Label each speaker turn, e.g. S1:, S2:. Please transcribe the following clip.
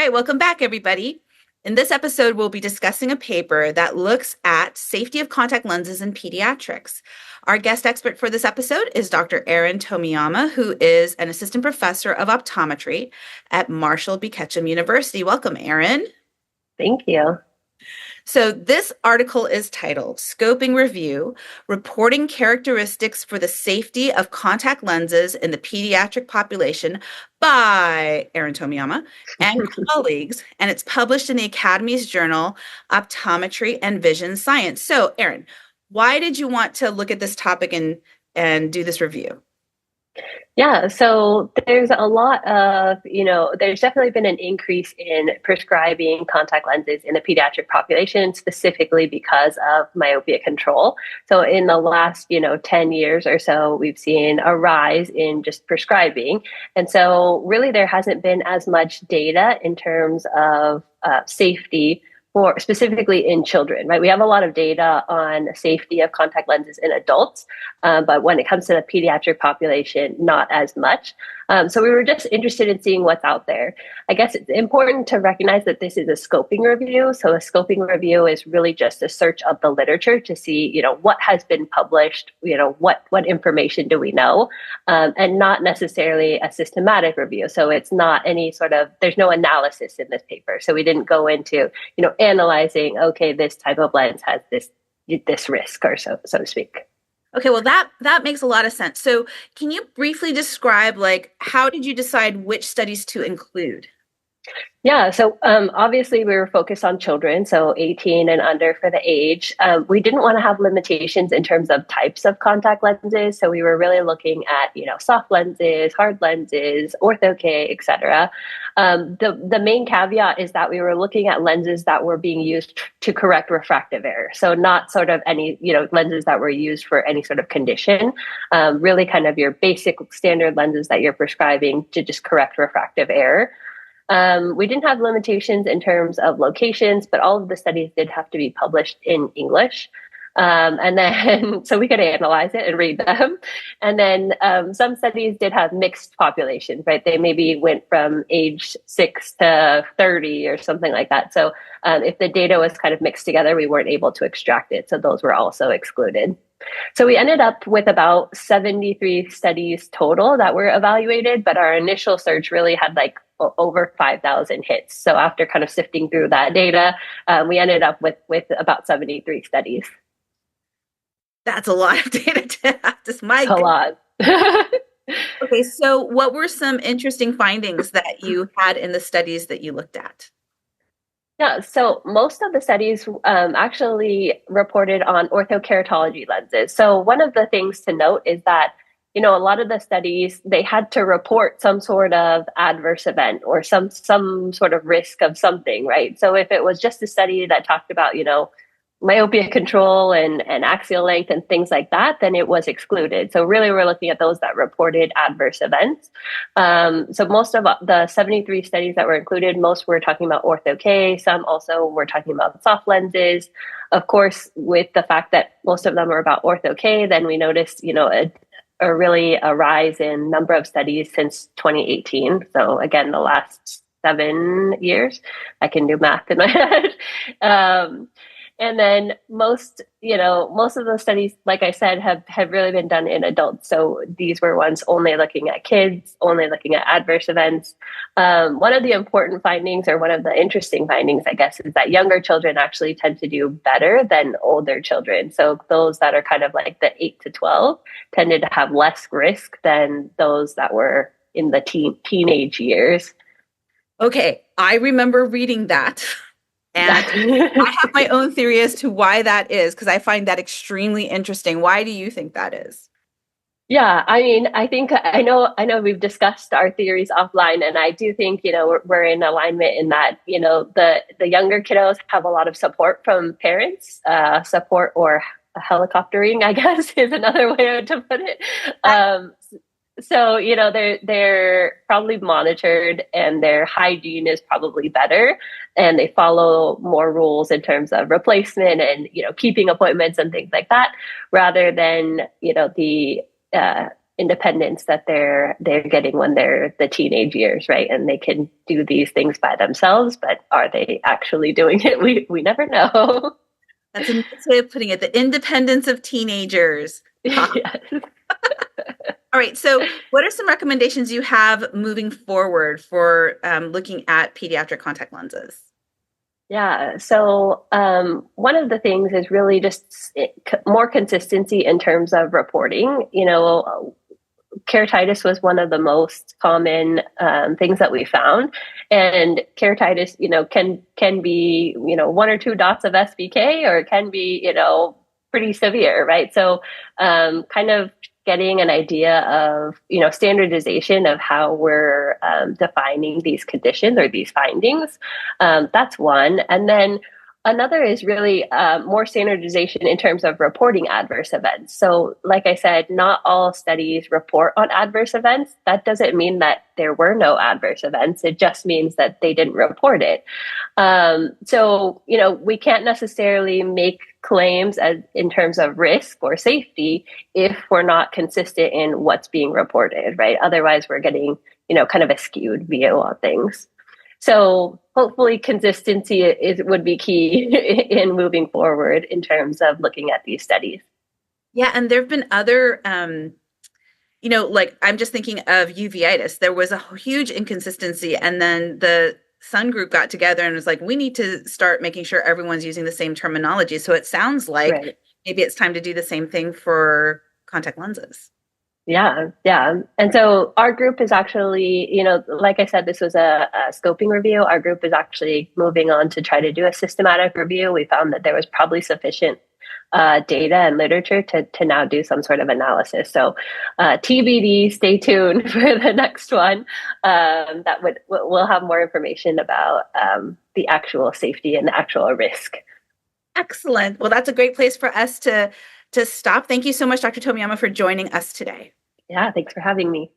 S1: right, welcome back, everybody. In this episode, we'll be discussing a paper that looks at safety of contact lenses in pediatrics. Our guest expert for this episode is Dr. Erin Tomiyama, who is an assistant professor of optometry at Marshall B. Ketchum University. Welcome, Erin.
S2: Thank you.
S1: So this article is titled Scoping Review, Reporting Characteristics for the Safety of Contact Lenses in the Pediatric Population by Erin Tomiyama and colleagues, and it's published in the Academy's journal, Optometry and Vision Science. So, Erin, why did you want to look at this topic and do this review?
S2: Yeah, so there's a lot of, there's definitely been an increase in prescribing contact lenses in the pediatric population, specifically because of myopia control. So in the last, 10 years or so, we've seen a rise in just prescribing. And so really there hasn't been as much data in terms of safety for specifically in children, right? We have a lot of data on safety of contact lenses in adults, but when it comes to the pediatric population, not as much. So we were just interested in seeing what's out there. I guess it's important to recognize that this is a scoping review. So a scoping review is really just a search of the literature to see, what has been published, what information do we know, and not necessarily a systematic review. So it's not any there's no analysis in this paper. So we didn't go into, analyzing, okay, this type of lens has this risk, or so to speak.
S1: Okay, well, that makes a lot of sense. So can you briefly describe, how did you decide which studies to include?
S2: Yeah, so obviously we were focused on children, so 18 and under for the age. We didn't want to have limitations in terms of types of contact lenses, so we were really looking at soft lenses, hard lenses, ortho-K, etc. The main caveat is that we were looking at lenses that were being used to correct refractive error, so not sort of any lenses that were used for any sort of condition. Really, kind of your basic standard lenses that you're prescribing to just correct refractive error. We didn't have limitations in terms of locations, but all of the studies did have to be published in English. And then, so we could analyze it and read them. And then some studies did have mixed populations, right? They maybe went from age 6 to 30 or something like that. So if the data was kind of mixed together, we weren't able to extract it. So those were also excluded. So we ended up with about 73 studies total that were evaluated, but our initial search really had over 5,000 hits. So after kind of sifting through that data, we ended up with about 73 studies.
S1: That's a lot of data to have.
S2: A lot.
S1: Okay, so what were some interesting findings that you had in the studies that you looked at?
S2: Yeah, so most of the studies actually reported on orthokeratology lenses. So one of the things to note is that, a lot of the studies, they had to report some sort of adverse event or some sort of risk of something, right? So if it was just a study that talked about, myopia control and axial length and things like that, then it was excluded. So really we're looking at those that reported adverse events. So most of the 73 studies that were included, most were talking about ortho-K, some also were talking about soft lenses. Of course, with the fact that most of them are about ortho-K, then we noticed, a rise in number of studies since 2018. So again, the last 7 years, I can do math in my head. And then most of those studies, like I said, have really been done in adults. So these were ones only looking at kids, only looking at adverse events. One of the important findings, or one of the interesting findings, I guess, is that younger children actually tend to do better than older children. So those that are kind of like the 8 to 12 tended to have less risk than those that were in the teenage years.
S1: Okay, I remember reading that. And I have my own theory as to why that is, because I find that extremely interesting. Why do you think that is?
S2: Yeah, I mean, I know we've discussed our theories offline, and I do think, we're in alignment in that, the younger kiddos have a lot of support from parents, support or helicoptering, I guess, is another way to put it. So, they're probably monitored and their hygiene is probably better, and they follow more rules in terms of replacement and, keeping appointments and things like that, rather than, the independence that they're getting when they're the teenage years, right? And they can do these things by themselves, but are they actually doing it? We never know.
S1: That's a nice way of putting it. The independence of teenagers.
S2: Yes.
S1: All right. So, what are some recommendations you have moving forward for looking at pediatric contact lenses?
S2: Yeah. So one of the things is really just more consistency in terms of reporting. Keratitis was one of the most common things that we found, and keratitis, can be, one or two dots of SBK, or it can be, pretty severe, right? So, kind of getting an idea of, standardization of how we're defining these conditions or these findings. That's one, and then another is really more standardization in terms of reporting adverse events. So, like I said, not all studies report on adverse events. That doesn't mean that there were no adverse events. It just means that they didn't report it. So, we can't necessarily make claims in terms of risk or safety if we're not consistent in what's being reported, right? Otherwise, we're getting, kind of a skewed view on things. So hopefully consistency would be key in moving forward in terms of looking at these studies.
S1: Yeah, and there have been other, like I'm just thinking of uveitis. There was a huge inconsistency, and then the Sun group got together and was like, we need to start making sure everyone's using the same terminology. So it sounds like
S2: Right.
S1: maybe it's time to do the same thing for contact lenses.
S2: Yeah, yeah. And so our group is actually, like I said, this was a scoping review. Our group is actually moving on to try to do a systematic review. We found that there was probably sufficient data and literature to now do some sort of analysis. So TBD, stay tuned for the next one. We'll have more information about the actual safety and the actual risk.
S1: Excellent. Well, that's a great place for us to stop. Thank you so much, Dr. Tomiyama, for joining us today.
S2: Yeah, thanks for having me.